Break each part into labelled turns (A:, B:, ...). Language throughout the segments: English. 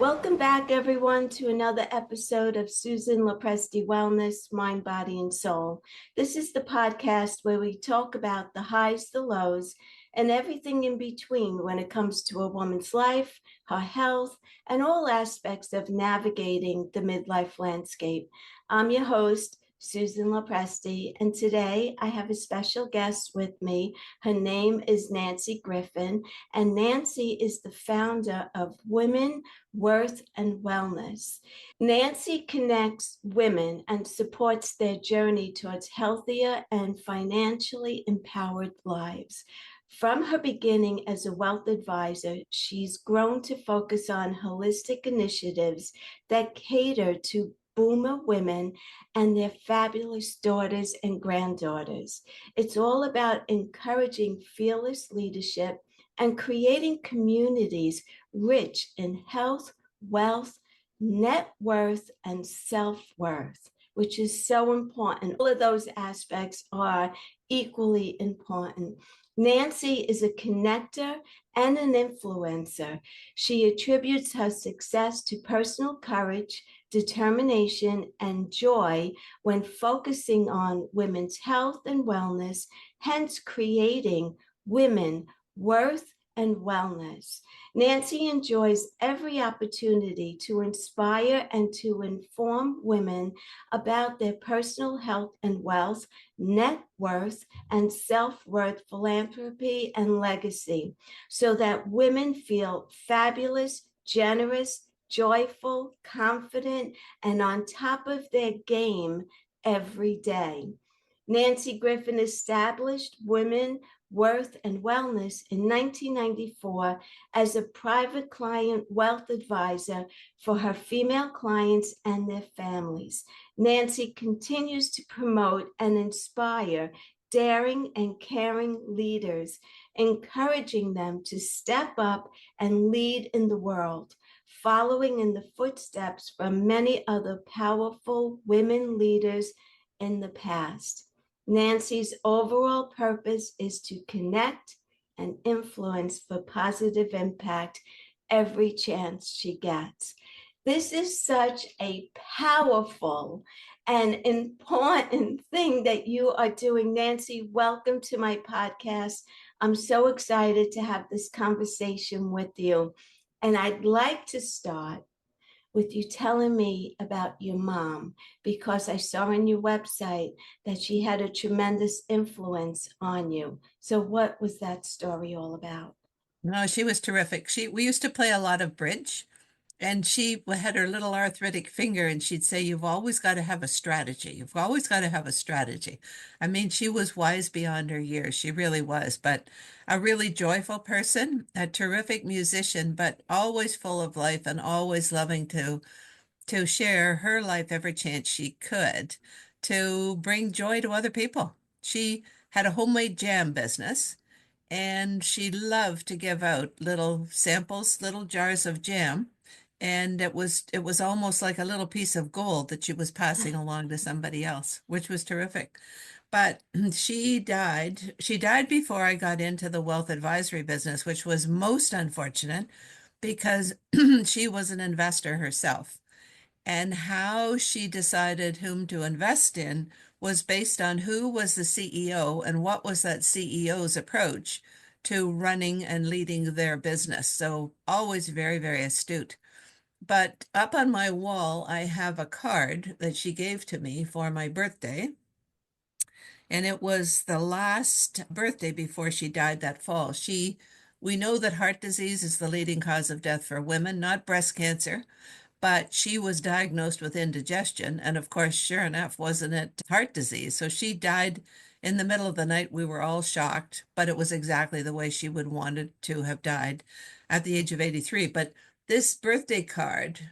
A: Welcome back, everyone, to another episode of Susan Lopresti Wellness, Mind, Body, and Soul. This is the podcast where we talk about the highs, the lows, and everything in between when it comes to a woman's life, her health, and all aspects of navigating the midlife landscape. I'm your host, Susan Lopresti, and today I have a special guest with me. Her name is Nancy Griffin, and Nancy is the founder of Women Worth and Wellness. Nancy connects women and supports their journey towards healthier and financially empowered lives. From her beginning as a wealth advisor, she's grown to focus on holistic initiatives that cater to boomer women and their fabulous daughters and granddaughters. It's all about encouraging fearless leadership and creating communities rich in health, wealth, net worth, and self worth, which is so important. All of those aspects are equally important. Nancy is a connector and an influencer. She attributes her success to personal courage, determination, and joy when focusing on women's health and wellness, hence creating Women Worth and Wellness. Nancy enjoys every opportunity to inspire and to inform women about their personal health and wealth, net worth, and self worth, philanthropy, and legacy, so that women feel fabulous, generous, joyful, confident, and on top of their game every day. Nancy Griffin established Women Worth and Wellness in 1994 as a private client wealth advisor for her female clients and their families. Nancy continues to promote and inspire daring and caring leaders, encouraging them to step up and lead in the world, following in the footsteps from many other powerful women leaders in the past. Nancy's overall purpose is to connect and influence for positive impact every chance she gets. This is such a powerful and important thing that you are doing. Nancy, welcome to my podcast. I'm so excited to have this conversation with you. And I'd like to start with you telling me about your mom, because I saw on your website that she had a tremendous influence on you. So, what was that story all about?
B: No, she was terrific. We used to play a lot of bridge, and she had her little arthritic finger, and she'd say, "You've always got to have a strategy. You've always got to have a strategy." I mean, she was wise beyond her years. She really was, but a really joyful person, a terrific musician, but always full of life and always loving to share her life every chance she could to bring joy to other people. She had a homemade jam business, and she loved to give out little samples, little jars of jam. And it was almost like a little piece of gold that she was passing along to somebody else, which was terrific. But she died. She died before I got into the wealth advisory business, which was most unfortunate because she was an investor herself. And how she decided whom to invest in was based on who was the CEO and what was that CEO's approach to running and leading their business. So always very, very astute. But up on my wall, I have a card that she gave to me for my birthday. And it was the last birthday before she died that fall. We know that heart disease is the leading cause of death for women, not breast cancer, but she was diagnosed with indigestion. And of course, sure enough, wasn't it heart disease? So she died in the middle of the night. We were all shocked, but it was exactly the way she would wanted to have died at the age of 83. But this birthday card,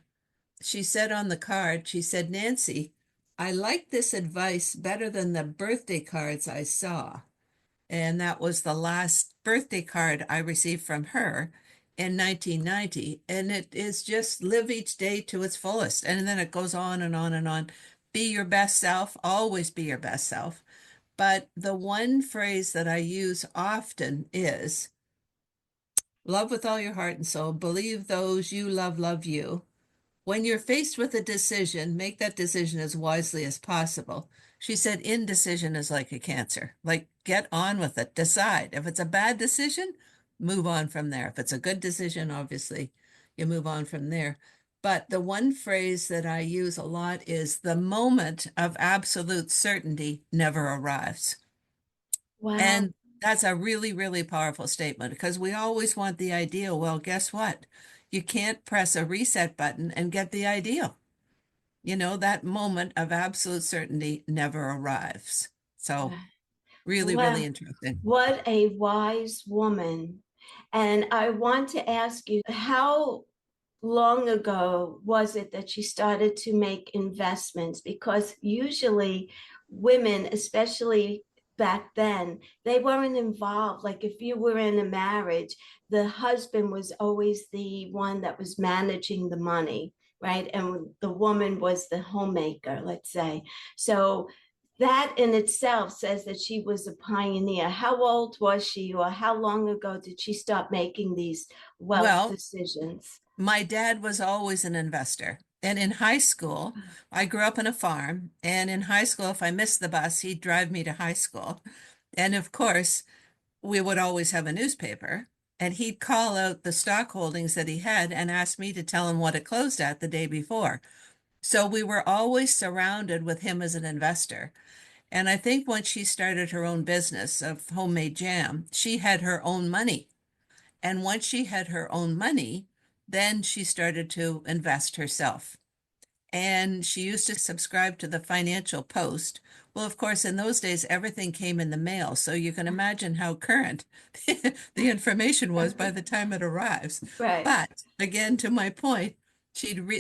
B: she said on the card, she said, "Nancy, I like this advice better than the birthday cards I saw." And that was the last birthday card I received from her in 1990. And it is just live each day to its fullest. And then it goes on and on and on. Be your best self, always be your best self. But the one phrase that I use often is Love with all your heart and soul. Believe those you love you. When you're faced with a decision, make that decision as wisely as possible. She said, indecision is like a cancer. Like, get on with it. Decide. If it's a bad decision, move on from there. If it's a good decision, obviously, you move on from there. But the one phrase that I use a lot is the moment of absolute certainty never arrives.
A: Wow.
B: And that's a really, really powerful statement because we always want the ideal. Well, guess what? You can't press a reset button and get the ideal. That moment of absolute certainty never arrives. So, really, really
A: Wow.
B: interesting.
A: What a wise woman. And I want to ask you, how long ago was it that she started to make investments? Because usually women, especially back then, they weren't involved. Like if you were in a marriage, the husband was always the one that was managing the money, right? And the woman was the homemaker, let's say. So that in itself says that she was a pioneer. How old was she, or how long ago did she start making these wealth
B: Well,
A: decisions?
B: my dad was always an investor. And in high school, I grew up on a farm. And in high school, if I missed the bus, he'd drive me to high school. And of course, we would always have a newspaper. And he'd call out the stock holdings that he had and ask me to tell him what it closed at the day before. So we were always surrounded with him as an investor. And I think once she started her own business of homemade jam, she had her own money. And once she had her own money, then she started to invest herself. And she used to subscribe to the Financial Post. Well, of course, in those days, everything came in the mail. So you can imagine how current the information was by the time it arrives.
A: Right.
B: But again, to my point,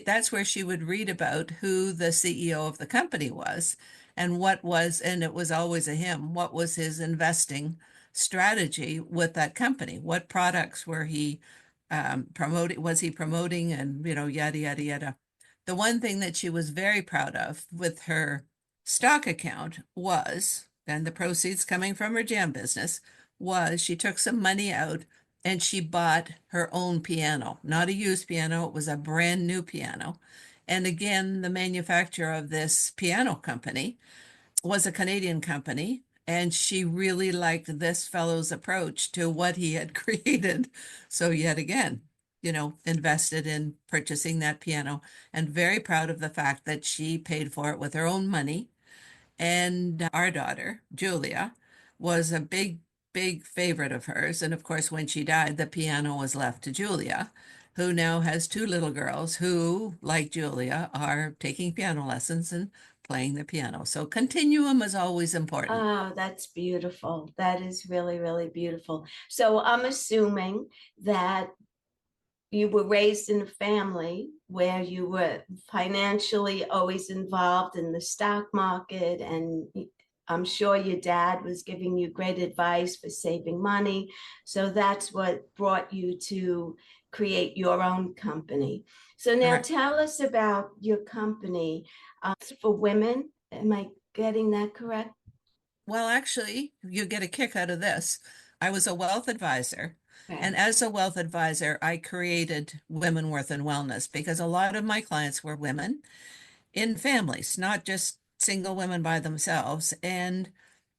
B: that's where she would read about who the CEO of the company was and and it was always a him, what was his investing strategy with that company? What products were he was he promoting and, yada, yada, yada. The one thing that she was very proud of with her stock account was, and the proceeds coming from her jam business, was she took some money out and she bought her own piano, not a used piano, it was a brand new piano. And again, the manufacturer of this piano company was a Canadian company, and she really liked this fellow's approach to what he had created. So, yet again, invested in purchasing that piano and very proud of the fact that she paid for it with her own money. And our daughter, Julia, was a big, big favorite of hers. And of course, when she died, the piano was left to Julia, who now has two little girls who, like Julia, are taking piano lessons and playing the piano. So continuum is always important.
A: Oh, that's beautiful. That is really, really beautiful. So I'm assuming that you were raised in a family where you were financially always involved in the stock market, and I'm sure your dad was giving you great advice for saving money. So that's what brought you to create your own company. So now
B: Correct.
A: tell us about your company for women. Am I getting that correct?
B: Well, actually, you get a kick out of this. I was a wealth advisor. And
A: Okay.
B: as a wealth advisor, I created Women Worth and Wellness because a lot of my clients were women in families, not just single women by themselves. And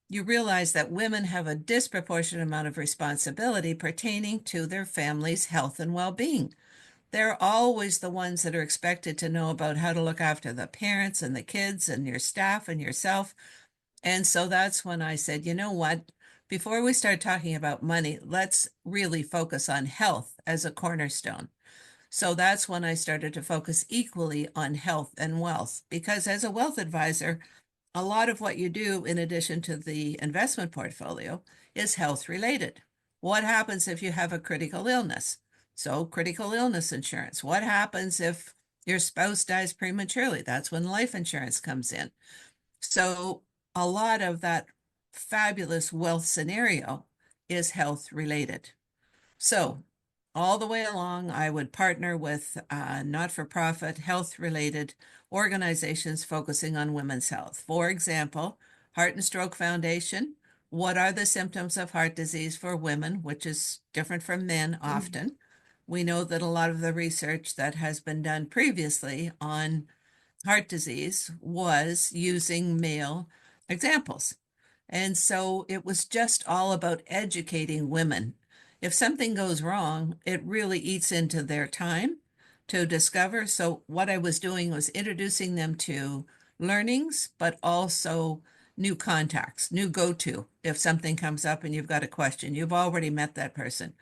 B: you realize that women have a disproportionate amount of responsibility pertaining to their family's health and well-being. They're always the ones that are expected to know about how to look after the parents and the kids and your staff and yourself. And so that's when I said, you know what? Before we start talking about money, let's really focus on health as a cornerstone. So that's when I started to focus equally on health and wealth, because as a wealth advisor, a lot of what you do, in addition to the investment portfolio, is health related. What happens if you have a critical illness? So, critical illness insurance. What happens if your spouse dies prematurely? That's when life insurance comes in. So a lot of that fabulous wealth scenario is health related. So all the way along, I would partner with not-for-profit health related organizations focusing on women's health. For example, Heart and Stroke Foundation What are the symptoms of heart disease for women, which is different from men
A: Mm.
B: often? We know that a lot of the research that has been done previously on heart disease was using male examples. And so it was just all about educating women. If something goes wrong, it really eats into their time to discover. So what I was doing was introducing them to learnings, but also new contacts, new go-to. If something comes up and you've got a question, you've already met that person.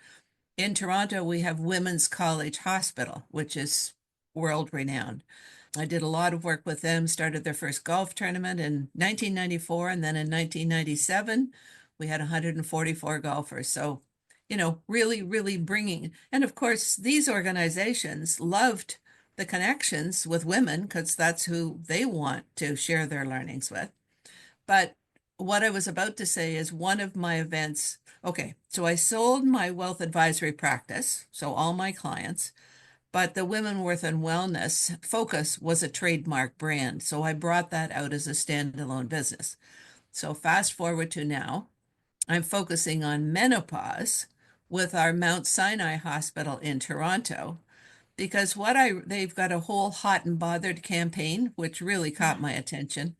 B: In Toronto, we have Women's College Hospital, which is world renowned. I did a lot of work with them, started their first golf tournament in 1994, and then in 1997, we had 144 golfers. So, really, really bringing, and of course, these organizations loved the connections with women because that's who they want to share their learnings with. But what I was about to say is one of my events. Okay, so I sold my wealth advisory practice, so all my clients, but the Women Worth and Wellness focus was a trademark brand. So I brought that out as a standalone business. So fast forward to now, I'm focusing on menopause with our Mount Sinai Hospital in Toronto because they've got a whole hot and bothered campaign, which really caught my attention.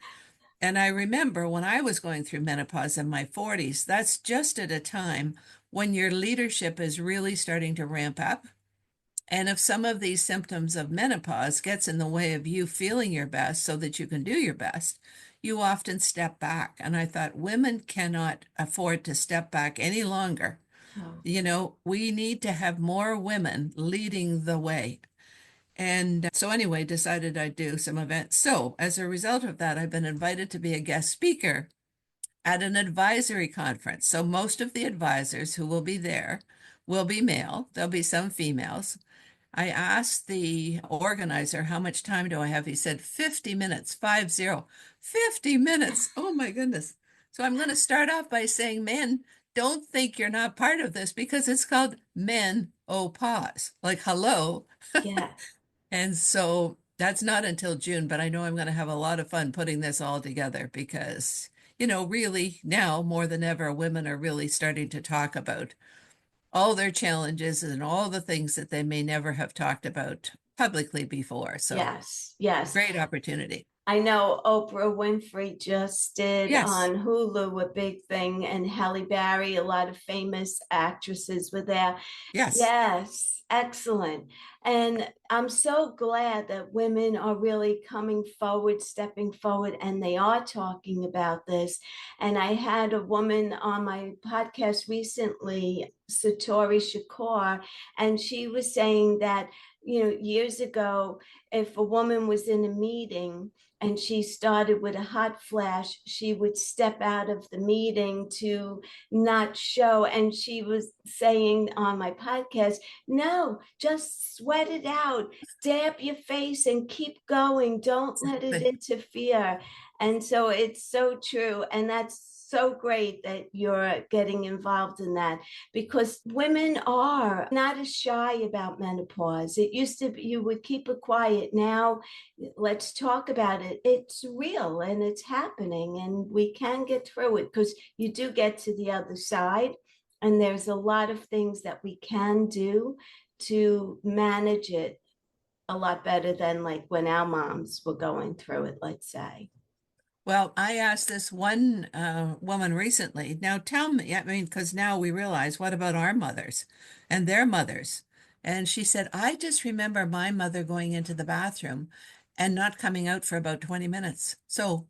B: And I remember when I was going through menopause in my 40s, that's just at a time when your leadership is really starting to ramp up. And if some of these symptoms of menopause gets in the way of you feeling your best so that you can do your best, you often step back. And I thought women cannot afford to step back any longer.
A: Oh,
B: We need to have more women leading the way. And so anyway, decided I'd do some events. So as a result of that, I've been invited to be a guest speaker at an advisory conference. So most of the advisors who will be there will be male. There'll be some females. I asked the organizer, how much time do I have? He said 50 minutes, 50. 50 minutes. Oh my goodness. So I'm going to start off by saying, men, don't think you're not part of this because it's called men oh pause, like hello.
A: yes,
B: And so that's not until June, but I know I'm going to have a lot of fun putting this all together because, really now more than ever, women are really starting to talk about all their challenges and all the things that they may never have talked about publicly before. So
A: yes, yes.
B: great opportunity.
A: I know Oprah Winfrey just did
B: Yes,
A: on Hulu a big thing, and Halle Berry, a lot of famous actresses were there.
B: yes.
A: Yes, excellent. And I'm so glad that women are really coming forward, stepping forward, and they are talking about this. And I had a woman on my podcast recently, Satori Shakur, and she was saying that, years ago, if a woman was in a meeting and she started with a hot flash, she would step out of the meeting to not show. And she was saying on my podcast, no, just sweat it out, dab your face and keep going. Don't let it interfere. And so it's so true. And that's so great that you're getting involved in that because women are not as shy about menopause. It used to be you would keep it quiet. Now let's talk about it. It's real and it's happening, and we can get through it because you do get to the other side. And there's a lot of things that we can do to manage it a lot better than like when our moms were going through it, let's say.
B: Well, I asked this one woman recently. Now tell me, I mean, because now we realize what about our mothers and their mothers? And she said, I just remember my mother going into the bathroom and not coming out for about 20 minutes. So,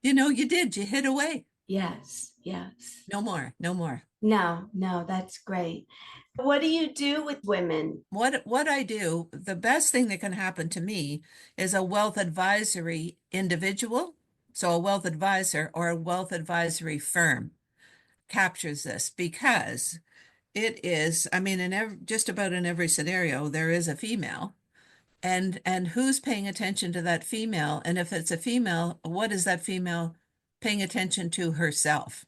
B: you did, you hid away.
A: Yes, yes.
B: No more, no more.
A: No, no, that's great. What do you do with women?
B: What I do, the best thing that can happen to me is a wealth advisory individual. So a wealth advisor or a wealth advisory firm captures this because it is, I mean, just about in every scenario, there is a female. And who's paying attention to that female? And if it's a female, what is that female paying attention to herself?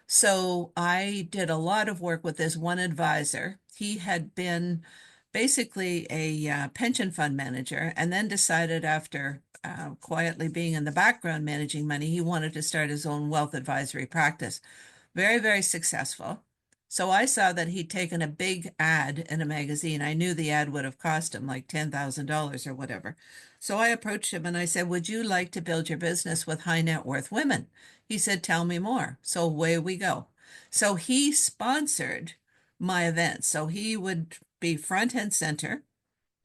B: So I did a lot of work with this one advisor. He had been basically a pension fund manager and then decided after quietly being in the background managing money, he wanted to start his own wealth advisory practice. Very, very successful. So I saw that he'd taken a big ad in a magazine. I knew the ad would have cost him like $10,000 or whatever. So I approached him and I said, would you like to build your business with high net worth women? He said, tell me more. So away we go. So he sponsored my events. So he would be front and center.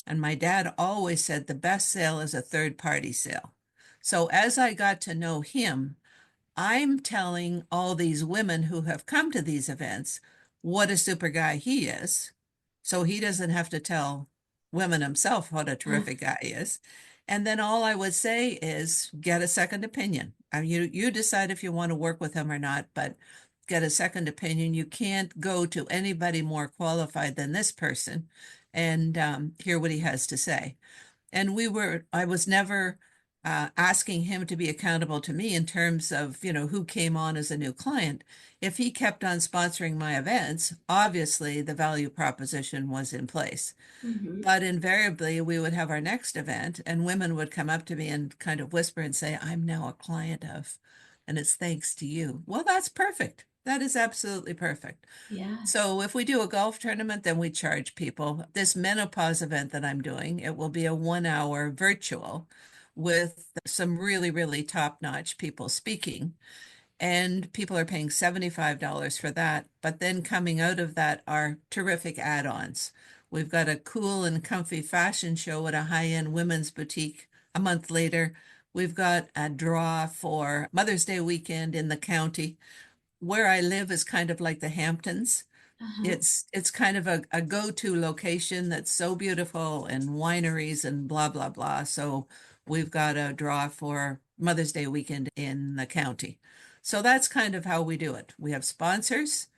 B: And my dad always said the best sale is a third party sale. So as I got to know him, I'm telling all these women who have come to these events what a super guy he is. So he doesn't have to tell women himself what a terrific guy he is. And then all I would say is get a second opinion. I mean, you decide if you want to work with him or not, but get a second opinion. You can't go to anybody more qualified than this person and hear what he has to say. And I was never asking him to be accountable to me in terms of, who came on as a new client. If he kept on sponsoring my events, obviously the value proposition was in place.
A: Mhm.
B: But invariably, we would have our next event, and women would come up to me and kind of whisper and say, I'm now a client of, and it's thanks to you. Well, that's perfect. That is absolutely perfect.
A: Yes.
B: So if we do a golf tournament, then we charge people. This menopause event that I'm doing, it will be a 1 hour virtual with some really, really top-notch people speaking. And people are paying $75 for that. But then coming out of that are terrific add-ons. We've got a cool and comfy fashion show at a high-end women's boutique a month later. We've got a draw for Mother's Day weekend in the county. Where I live is kind of like the Hamptons.
A: Uh-huh.
B: It's kind of a go-to location that's so beautiful and wineries and blah blah blah. So we've got a draw for Mother's Day weekend in the county. So that's kind of how we do it. We have sponsors.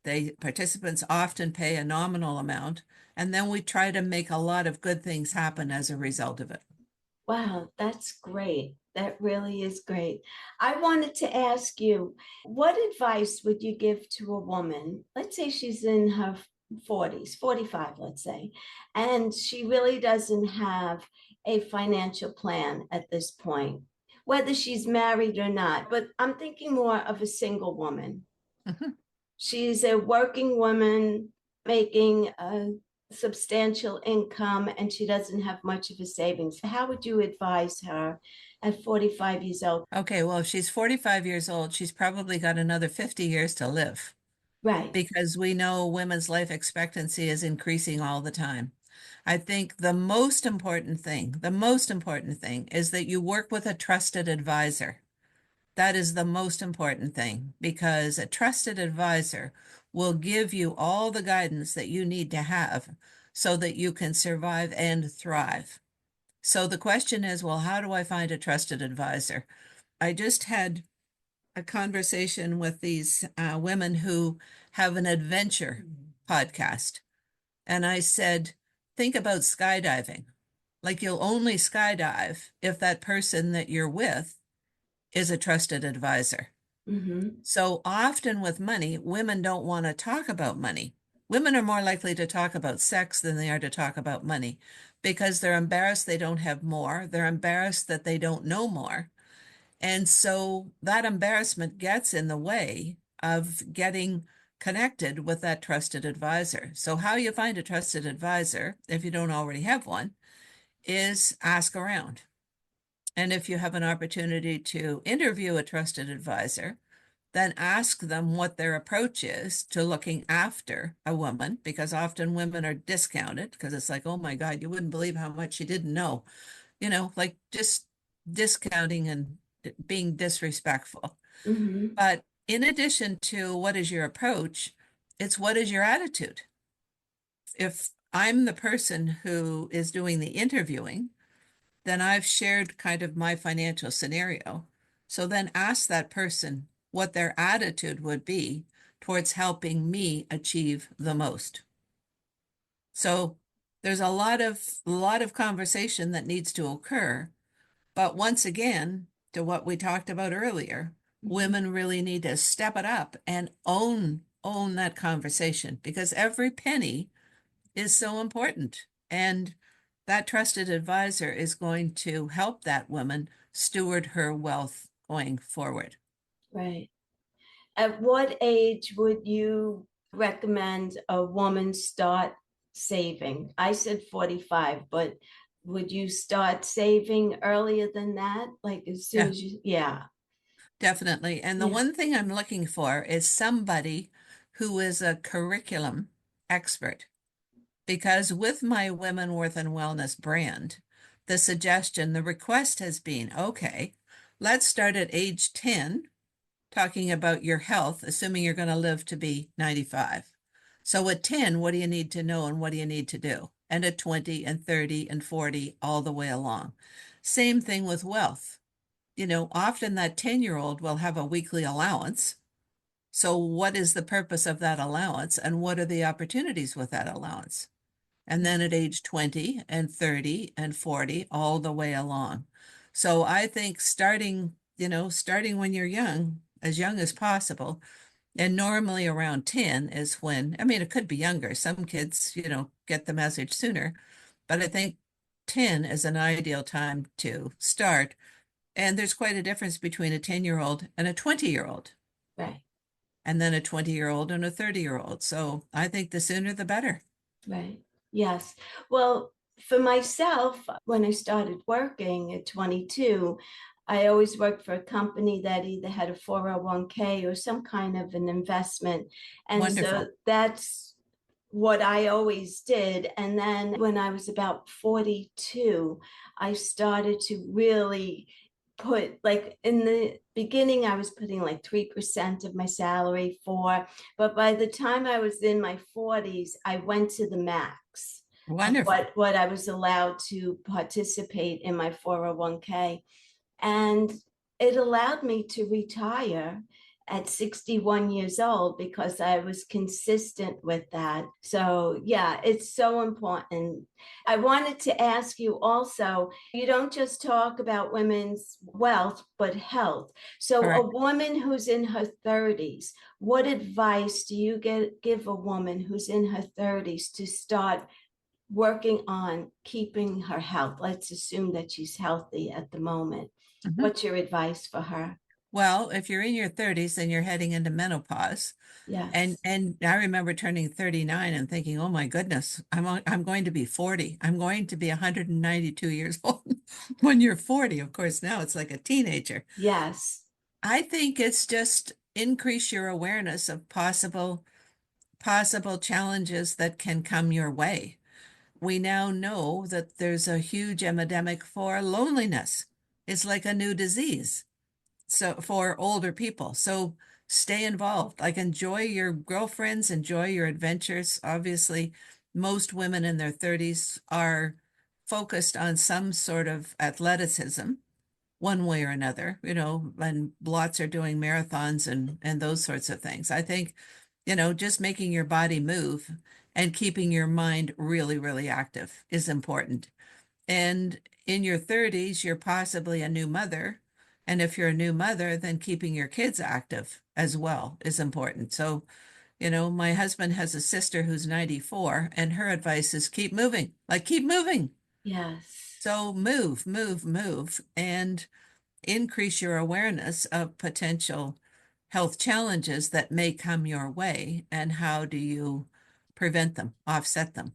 B: They participants often pay a nominal amount, and then we try to make a lot of good things happen as a result of it.
A: Wow, that's great. That really is great. I wanted to ask you, what advice would you give to a woman? Let's say she's in her 40s, 45, let's say, and she really doesn't have a financial plan at this point, whether she's married or not. But I'm thinking more of a single woman.
B: Mhm.
A: She's a working woman making a substantial income and she doesn't have much of a savings. How would you advise her at 45 years old?
B: Okay, well, if she's 45 years old, she's probably got another 50 years to live
A: Right.
B: because we know women's life expectancy is increasing all the time. I think the most important thing is that you work with a trusted advisor. That is the most important thing because a trusted advisor will give you all the guidance that you need to have so that you can survive and thrive. So the question is, well, how do I find a trusted advisor? I just had a conversation with these women who have an adventure podcast. And I said, think about skydiving. Like you'll only skydive if that person that you're with is a trusted advisor.
A: Mm-hmm.
B: So often with money, women don't want to talk about money. Women are more likely to talk about sex than they are to talk about money because they're embarrassed they don't have more. They're embarrassed that they don't know more. And so that embarrassment gets in the way of getting connected with that trusted advisor. So, how you find a trusted advisor, if you don't already have one, is ask around. And if you have an opportunity to interview a trusted advisor, then ask them what their approach is to looking after a woman, because often women are discounted because it's like, oh my God, you wouldn't believe how much you didn't know, like just discounting and being disrespectful.
A: Mm-hmm.
B: But in addition to what is your approach, it's what is your attitude. If I'm the person who is doing the interviewing, then I've shared kind of my financial scenario. So then ask that person what their attitude would be towards helping me achieve the most. So there's a lot of conversation that needs to occur. But once again, to what we talked about earlier,
A: Mm-hmm.
B: women really need to step it up and own that conversation because every penny is so important. And that trusted advisor is going to help that woman steward her wealth going forward.
A: Right. At what age would you recommend a woman start saving? I said 45, but would you start saving earlier than that? Like as soon
B: Yeah,
A: as you, yeah,
B: definitely. And the
A: yeah,
B: one thing I'm looking for is somebody who is a curriculum expert. Because with my Women Worth and Wellness brand, the suggestion, the request has been, okay, let's start at age 10 talking about your health, assuming you're going to live to be 95. So at 10, what do you need to know and what do you need to do? And at 20 and 30 and 40, all the way along. Same thing with wealth. Often that 10-year-old will have a weekly allowance. So what is the purpose of that allowance and what are the opportunities with that allowance? And then at age 20 and 30 and 40, all the way along. So I think starting when you're young as possible, and normally around 10 is when, I mean, it could be younger. Some kids, get the message sooner, but I think 10 is an ideal time to start. And there's quite a difference between a 10-year-old and a 20-year-old,
A: right.
B: and then a 20-year-old and a 30-year-old. So I think the sooner the better.
A: Right. Yes. Well, for myself, when I started working at 22, I always worked for a company that either had a 401k or some kind of an investment. And so
B: Wonderful.
A: that's what I always did. And then when I was about 42, I started to really put, like, in the beginning I was putting like 3% of my salary for, but by the time I was in my 40s I went to the max of
B: Wonderful.
A: what I was allowed to participate in my 401k, and it allowed me to retire at 61 years old because I was consistent with that. So, yeah, it's so important. I wanted to ask you also, you don't just talk about women's wealth, but health. So, a
B: Correct.
A: woman who's in her 30s, what advice do you give a woman who's in her 30s to start working on keeping her health? Let's assume that she's healthy at the moment.
B: Mhm.
A: What's your advice for her?
B: Well, if you're in your 30s, then you're heading into menopause. And
A: Yes.
B: and I remember turning 39 and thinking, "Oh my goodness, I'm going to be 40. I'm going to be 192 years old." When you're 40, of course, now it's like a teenager.
A: Yes.
B: I think it's just increase your awareness of possible challenges that can come your way. We now know that there's a huge epidemic for loneliness. It's like a new disease. So for older people. So stay involved. Like enjoy your girlfriends, enjoy your adventures. Obviously, most women in their 30s are focused on some sort of athleticism, one way or another, and lots are doing marathons and those sorts of things. I think, just making your body move and keeping your mind really, really active is important. And in your 30s, you're possibly a new mother. And if you're a new mother, then keeping your kids active as well is important. So, my husband has a sister who's 94, and her advice is keep moving, like keep moving.
A: Yes.
B: So move, move, move, and increase your awareness of potential health challenges that may come your way, and how do you prevent them, offset them.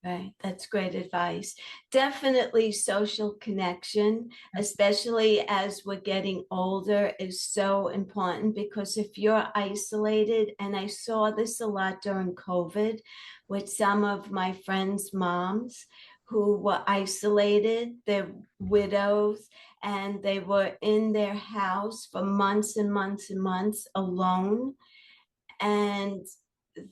A: Right, that's great advice. Definitely social connection, especially as we're getting older, is so important because if you're isolated, and I saw this a lot during COVID with some of my friends' moms who were isolated, they're widows, and they were in their house for months and months and months alone, and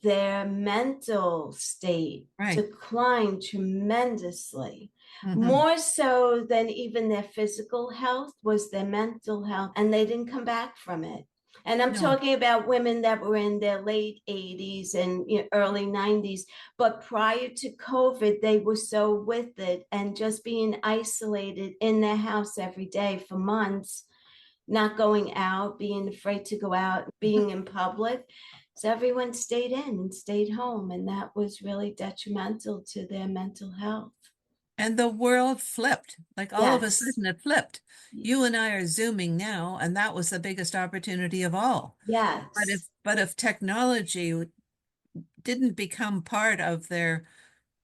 A: their mental state
B: Right.
A: declined tremendously.
B: Hmm.
A: More so than even their physical health was their mental health, and they didn't come back from it. And I'm
B: No.
A: talking about women that were in their late 80s and early 90s. But prior to COVID, they were so with it and just being isolated in their house every day for months, not going out, being afraid to go out, being in public. So everyone stayed in and stayed home, and that was really detrimental to their mental health.
B: And the world flipped. Like all of a
A: Yes.
B: sudden it flipped. You and I are Zooming now, and that was the biggest opportunity of all. But
A: Yes.
B: if technology didn't become part of their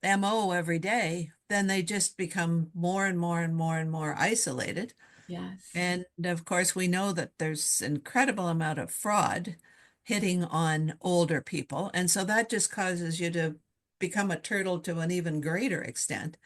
B: MO every day, then they just become more and more and more and more isolated.
A: Yes.
B: And of course, we know that there's incredible amount of fraud hitting on older people. And so that just causes you to become a turtle to an even greater extent.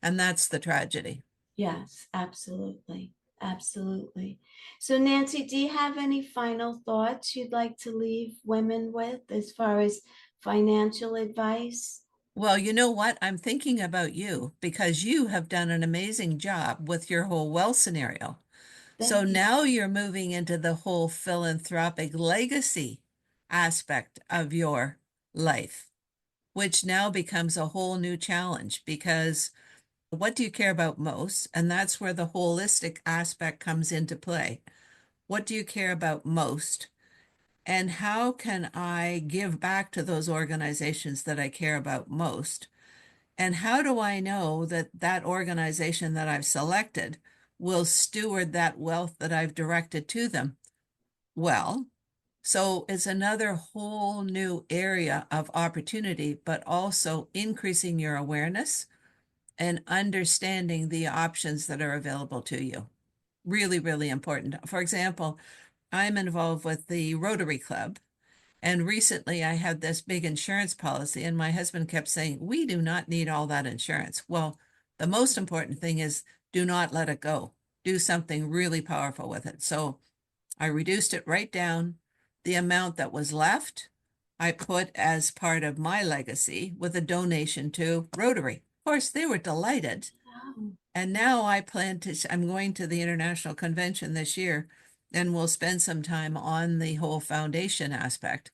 B: And that's the tragedy.
A: Yes, absolutely. Absolutely. So, Nancy, do you have any final thoughts you'd like to leave women with as far as financial advice?
B: Well, you know what? I'm thinking about you because you have done an amazing job with your whole wealth scenario. So
A: Thank you.
B: now you're moving into the whole philanthropic legacy aspect of your life, which now becomes a whole new challenge because what do you care about most? And that's where the holistic aspect comes into play. What do you care about most? And how can I give back to those organizations that I care about most? And how do I know that that organization that I've selected will steward that wealth that I've directed to them? Well, so it's another whole new area of opportunity, but also increasing your awareness and understanding the options that are available to you. Really, really important. For example, I'm involved with the Rotary Club. And recently I had this big insurance policy, and my husband kept saying, we do not need all that insurance. Well, the most important thing is do not let it go. Do something really powerful with it. So I reduced it right down. The amount that was left, I put as part of my legacy with a donation to Rotary. Of course, they were delighted.
A: Oh,
B: And now I'm going to the International Convention this year, and we'll spend some time on the whole foundation aspect.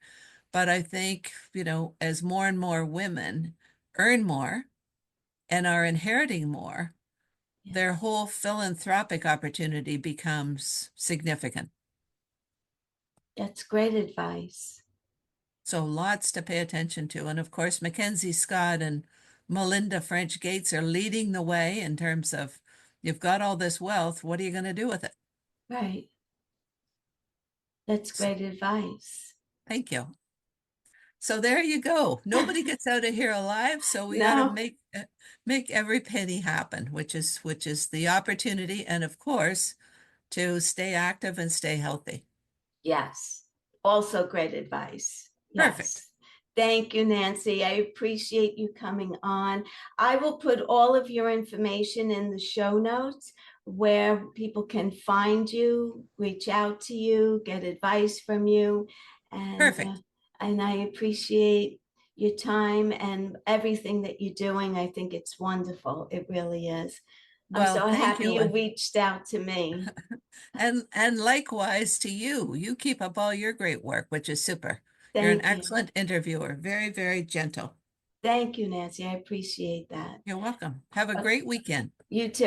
B: But I think, as more and more women earn more and are inheriting more, their
A: yes.
B: whole philanthropic opportunity becomes significant.
A: That's great advice.
B: So lots to pay attention to. And of course, Mackenzie Scott and Melinda French Gates are leading the way in terms of you've got all this wealth, what are you going to do with it?
A: Right. That's
B: So,
A: great advice.
B: thank you. So there you go. Nobody gets out of here alive, so we got to
A: No.
B: make every penny happen, which is the opportunity, and of course, to stay active and stay healthy.
A: Yes. Also great advice.
B: Perfect.
A: Yes. Thank you, Nancy. I appreciate you coming on. I will put all of your information in the show notes where people can find you, reach out to you, get advice from you. And
B: Perfect.
A: and I appreciate your time and everything that you're doing. I think it's wonderful. It really is. I'm
B: Well,
A: so
B: thank
A: happy
B: you.
A: you reached out to me.
B: And likewise to you. You keep up all your great work, which is super. You're an
A: Thank you.
B: excellent interviewer. Very, very gentle.
A: Thank you, Nancy. I appreciate that.
B: You're welcome. Have a
A: Uh,
B: great weekend.
A: You too.